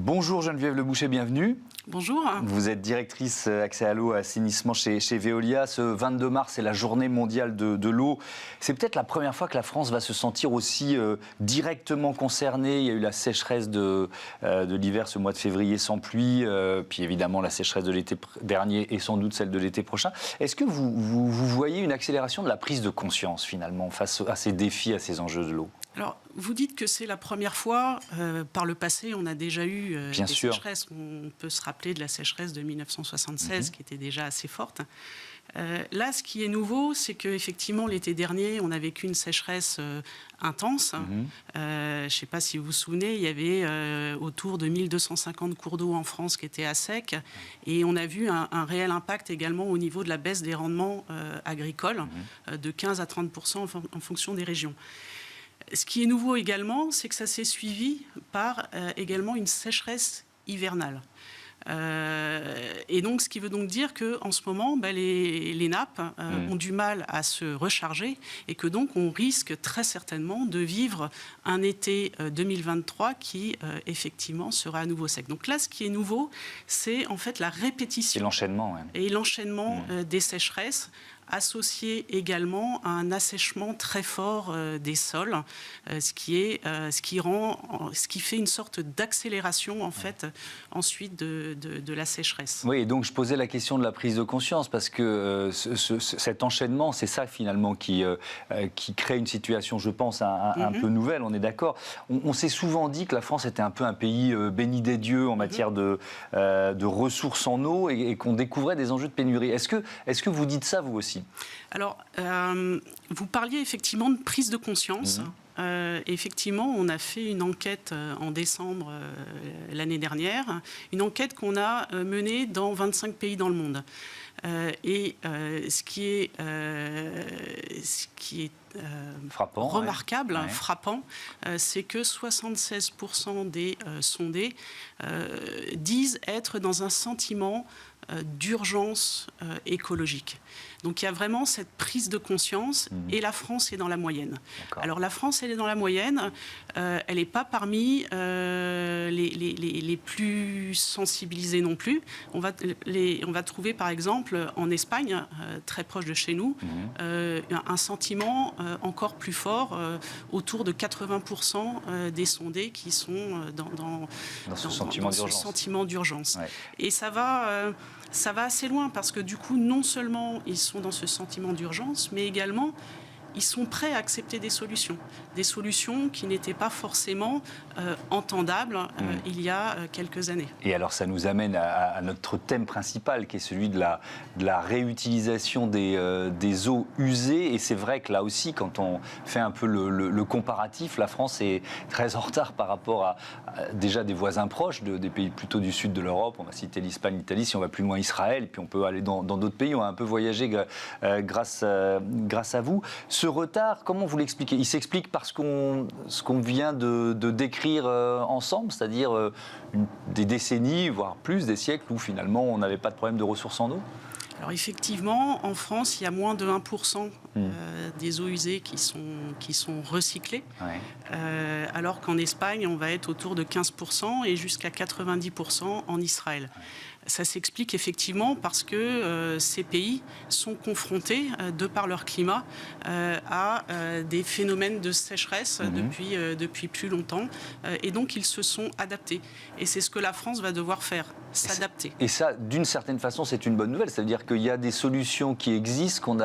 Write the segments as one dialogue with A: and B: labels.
A: Bonjour Geneviève Leboucher, bienvenue.
B: Bonjour.
A: Vous êtes directrice accès à l'eau et assainissement chez Veolia. Ce 22 mars, c'est la journée mondiale de l'eau. C'est peut-être la première fois que la France va se sentir aussi directement concernée. Il y a eu la sécheresse de l'hiver ce mois de février sans pluie, puis évidemment la sécheresse de l'été dernier et sans doute celle de l'été prochain. Est-ce que vous voyez une accélération de la prise de conscience finalement face à ces défis, à ces enjeux de l'eau ?
B: Alors, vous dites que c'est la première fois. Par le passé, on a déjà eu des sécheresses. On peut se rappeler de la sécheresse de 1976, qui était déjà assez forte. Là, ce qui est nouveau, c'est qu'effectivement, l'été dernier, on a vécu une sécheresse intense. Je ne sais pas si vous vous souvenez, il y avait autour de 1250 cours d'eau en France qui étaient à sec. Et on a vu un réel impact également au niveau de la baisse des rendements agricoles, de 15 à 30% en fonction des régions. Ce qui est nouveau également, c'est que ça s'est suivi par également une sécheresse hivernale. Et donc, ce qui veut donc dire qu'en ce moment, les nappes ont du mal à se recharger et que donc on risque très certainement de vivre un été 2023 qui, effectivement, sera à nouveau sec. Donc là, ce qui est nouveau, c'est en fait la répétition.
A: Et l'enchaînement. Ouais.
B: Et l'enchaînement des sécheresses, associé également à un assèchement très fort des sols, ce qui fait une sorte d'accélération en fait ensuite de la sécheresse.
A: Oui, et donc je posais la question de la prise de conscience parce que cet enchaînement, c'est ça finalement qui crée une situation, je pense, un peu nouvelle. On est d'accord. On s'est souvent dit que la France était un peu un pays béni des dieux en matière de ressources en eau et qu'on découvrait des enjeux de pénurie. Est-ce que vous dites ça vous aussi ?
B: Alors, vous parliez effectivement de prise de conscience. Effectivement, on a fait une enquête en décembre l'année dernière, une enquête qu'on a menée dans 25 pays dans le monde. Ce qui est frappant, remarquable, frappant, c'est que 76% des sondés disent être dans un sentiment d'urgence écologique. Donc il y a vraiment cette prise de conscience et la France est dans la moyenne. Alors la France, elle est dans la moyenne, elle n'est pas parmi les plus sensibilisés non plus. On va trouver par exemple en Espagne, très proche de chez nous, un sentiment encore plus fort, autour de 80% des sondés qui sont dans ce sentiment d'urgence. Ouais. Et ça va assez loin parce que du coup, non seulement ils sont dans ce sentiment d'urgence, mais également ils sont prêts à accepter des solutions qui n'étaient pas forcément entendables il y a quelques années.
A: Et alors ça nous amène à notre thème principal qui est celui de la réutilisation des eaux usées. Et c'est vrai que là aussi, quand on fait un peu le comparatif, la France est très en retard par rapport à déjà des voisins proches, des pays plutôt du sud de l'Europe. On va citer l'Espagne, l'Italie, si on va plus loin Israël, et puis on peut aller dans d'autres pays. On a un peu voyagé grâce à vous. Ce retard, comment vous l'expliquez ? Il s'explique par ce qu'on vient de décrire ensemble, c'est-à-dire des décennies, voire plus, des siècles où finalement on n'avait pas de problème de ressources en eau ?
B: Alors effectivement, en France, il y a moins de 1% des eaux usées qui sont recyclées, alors qu'en Espagne, on va être autour de 15% et jusqu'à 90% en Israël. Ça s'explique effectivement parce que ces pays sont confrontés, de par leur climat, à des phénomènes de sécheresse depuis plus longtemps. Et donc, ils se sont adaptés. Et c'est ce que la France va devoir faire, s'adapter.
A: Et ça, d'une certaine façon, c'est une bonne nouvelle. Ça veut dire qu'il y a des solutions qui existent,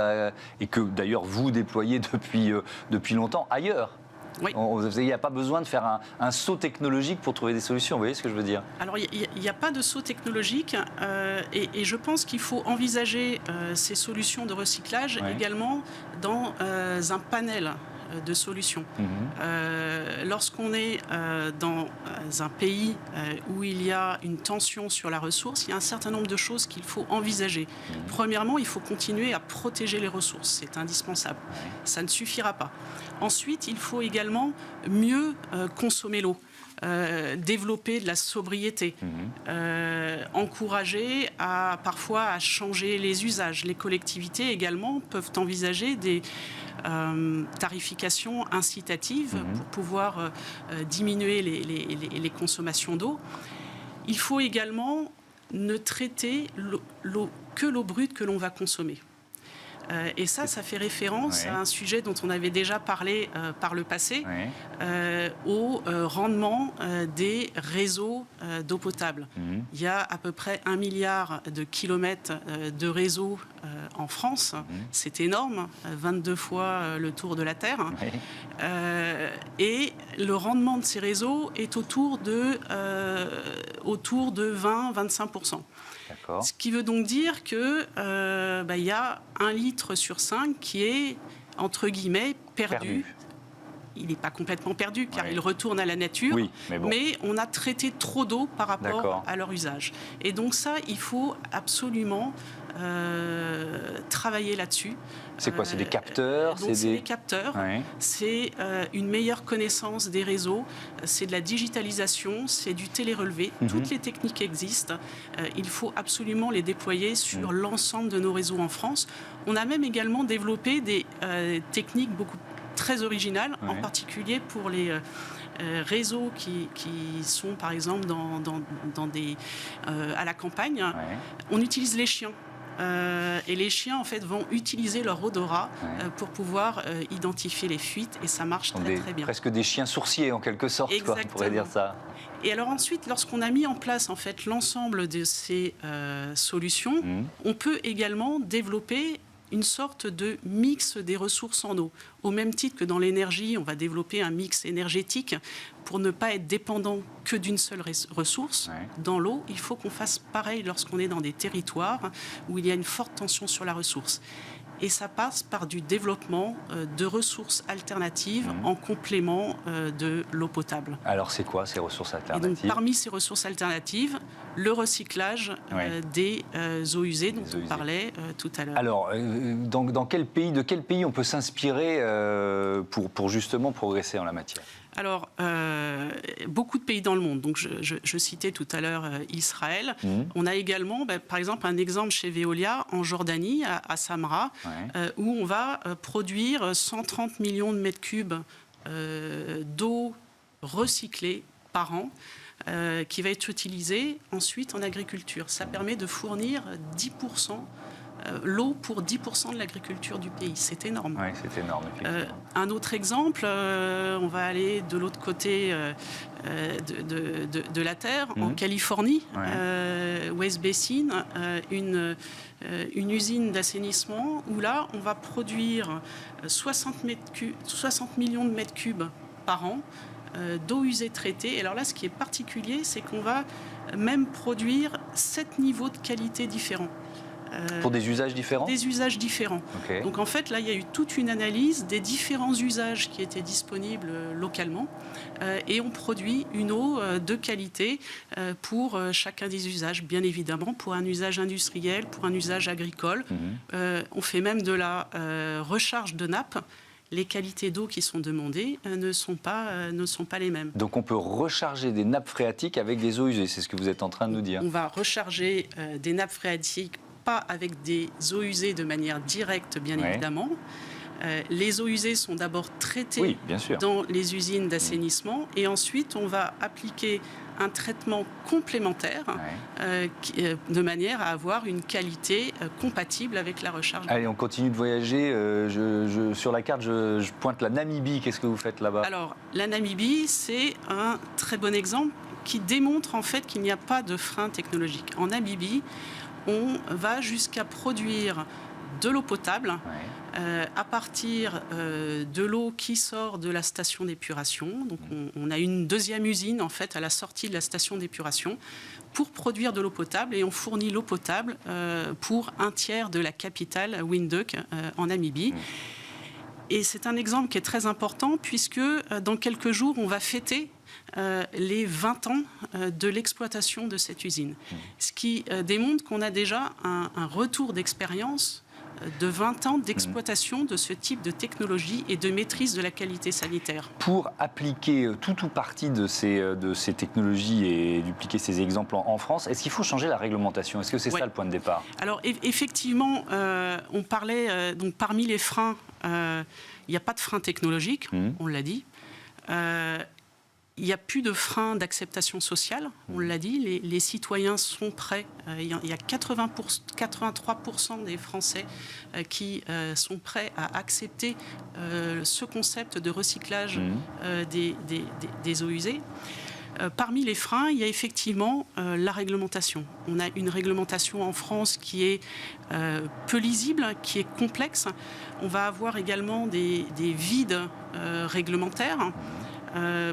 A: et que d'ailleurs vous déployez depuis longtemps ailleurs.
B: Oui.
A: Il n'y a pas besoin de faire un saut technologique pour trouver des solutions, vous voyez ce que je veux dire ?
B: Alors, il n'y a pas de saut technologique et je pense qu'il faut envisager ces solutions de recyclage également dans un panel de solutions. Lorsqu'on est dans un pays où il y a une tension sur la ressource, il y a un certain nombre de choses qu'il faut envisager. Premièrement, il faut continuer à protéger les ressources, c'est indispensable. Ça ne suffira pas. Ensuite, il faut également mieux consommer l'eau. Développer de la sobriété, encourager parfois à changer les usages. Les collectivités également peuvent envisager des tarifications incitatives pour pouvoir diminuer les consommations d'eau. Il faut également ne traiter que l'eau brute que l'on va consommer. Et ça fait référence à un sujet dont on avait déjà parlé par le passé, au rendement des réseaux d'eau potable. Il y a à peu près 1 milliard de kilomètres de réseaux en France. C'est énorme, 22 fois le tour de la Terre. Et le rendement de ces réseaux est autour de 20-25%. Ce qui veut donc dire qu'il y a 1 litre sur 5 qui est, entre guillemets, perdu. Il n'est pas complètement perdu, car il retourne à la nature, mais on a traité trop d'eau par rapport à leur usage. Et donc ça, il faut absolument travailler là-dessus.
A: C'est quoi? C'est des capteurs?
B: C'est des capteurs, c'est une meilleure connaissance des réseaux, c'est de la digitalisation, c'est du télérelevé. Toutes les techniques existent. Il faut absolument les déployer sur l'ensemble de nos réseaux en France. On a même également développé des techniques très originales, en particulier pour les réseaux qui sont, par exemple, à la campagne. On utilise les chiens. Et les chiens, en fait, vont utiliser leur odorat pour pouvoir identifier les fuites, et ça marche très bien.
A: Presque des chiens sourciers, en quelque sorte, quoi, on pourrait dire ça.
B: Et alors ensuite, lorsqu'on a mis en place, en fait, l'ensemble de ces solutions, on peut également développer une sorte de mix des ressources en eau. Au même titre que dans l'énergie, on va développer un mix énergétique pour ne pas être dépendant que d'une seule ressource. Dans l'eau, il faut qu'on fasse pareil lorsqu'on est dans des territoires où il y a une forte tension sur la ressource. Et ça passe par du développement de ressources alternatives en complément de l'eau potable.
A: Alors c'est quoi ces ressources alternatives?
B: Et donc, parmi ces ressources alternatives, le recyclage des eaux usées dont on parlait tout à l'heure.
A: Alors, de quel pays on peut s'inspirer pour justement progresser en la matière?
B: Alors, beaucoup de pays dans le monde. Donc, je citais tout à l'heure Israël. On a également, par exemple, un exemple chez Veolia en Jordanie, à Samra, où on va produire 130 millions de mètres cubes d'eau recyclée par an, qui va être utilisée ensuite en agriculture. Ça permet de fournir 10%. L'eau pour 10% de l'agriculture du pays. C'est énorme.
A: Oui, c'est énorme, effectivement.
B: Un autre exemple, on va aller de l'autre côté de la Terre, en Californie, West Basin, une usine d'assainissement où là, on va produire 60 millions de mètres cubes par an d'eau usée traitée. Et alors là, ce qui est particulier, c'est qu'on va même produire 7 niveaux de qualité différents.
A: Pour des usages différents?
B: Des usages différents. Donc en fait, là, il y a eu toute une analyse des différents usages qui étaient disponibles localement et on produit une eau de qualité pour chacun des usages, bien évidemment, pour un usage industriel, pour un usage agricole. On fait même de la recharge de nappes. Les qualités d'eau qui sont demandées ne sont pas les mêmes.
A: Donc on peut recharger des nappes phréatiques avec des eaux usées, c'est ce que vous êtes en train de nous dire?
B: On va recharger des nappes phréatiques, pas avec des eaux usées de manière directe, bien évidemment. Les eaux usées sont d'abord traitées dans les usines d'assainissement et ensuite on va appliquer un traitement complémentaire de manière à avoir une qualité compatible avec la recharge.
A: Allez, on continue de voyager. Sur la carte, je pointe la Namibie. Qu'est-ce que vous faites là-bas?
B: Alors, la Namibie, c'est un très bon exemple qui démontre en fait qu'il n'y a pas de frein technologique. En Namibie, on va jusqu'à produire de l'eau potable à partir de l'eau qui sort de la station d'épuration. Donc on a une deuxième usine en fait à la sortie de la station d'épuration pour produire de l'eau potable et on fournit l'eau potable pour 1/3 de la capitale Windhoek en Namibie. Et c'est un exemple qui est très important puisque dans quelques jours on va fêter les 20 ans de l'exploitation de cette usine. Ce qui démontre qu'on a déjà un retour d'expérience de 20 ans d'exploitation de ce type de technologie et de maîtrise de la qualité sanitaire.
A: Pour appliquer tout ou partie de ces technologies et dupliquer ces exemples en France, est-ce qu'il faut changer la réglementation? Est-ce que c'est ça le point de départ?
B: Alors effectivement, on parlait, donc parmi les freins, il n'y a pas de frein technologique, on l'a dit. Il n'y a plus de frein d'acceptation sociale, on l'a dit, les citoyens sont prêts. Il y a 83% des Français qui sont prêts à accepter ce concept de recyclage des eaux usées. Parmi les freins, il y a effectivement la réglementation. On a une réglementation en France qui est peu lisible, qui est complexe. On va avoir également des vides réglementaires.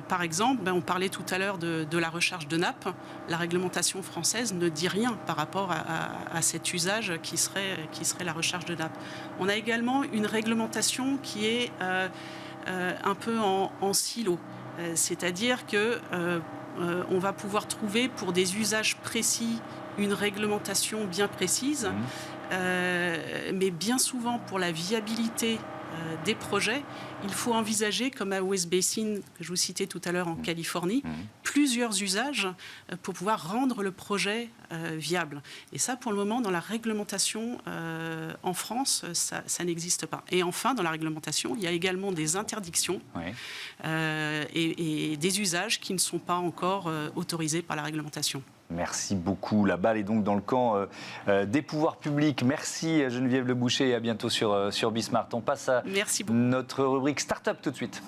B: Par exemple, on parlait tout à l'heure de la recharge de nappe. La réglementation française ne dit rien par rapport à cet usage qui serait la recharge de nappe. On a également une réglementation qui est un peu en silo. C'est-à-dire qu'on va pouvoir trouver pour des usages précis une réglementation bien précise, mais bien souvent pour la viabilité des projets, il faut envisager, comme à West Basin, que je vous citais tout à l'heure en Californie, plusieurs usages pour pouvoir rendre le projet viable. Et ça, pour le moment, dans la réglementation en France, ça n'existe pas. Et enfin, dans la réglementation, il y a également des interdictions et des usages qui ne sont pas encore autorisés par la réglementation.
A: Merci beaucoup. La balle est donc dans le camp des pouvoirs publics. Merci Geneviève Le Boucher et à bientôt sur Bismart. On passe à notre rubrique Start-up tout de suite.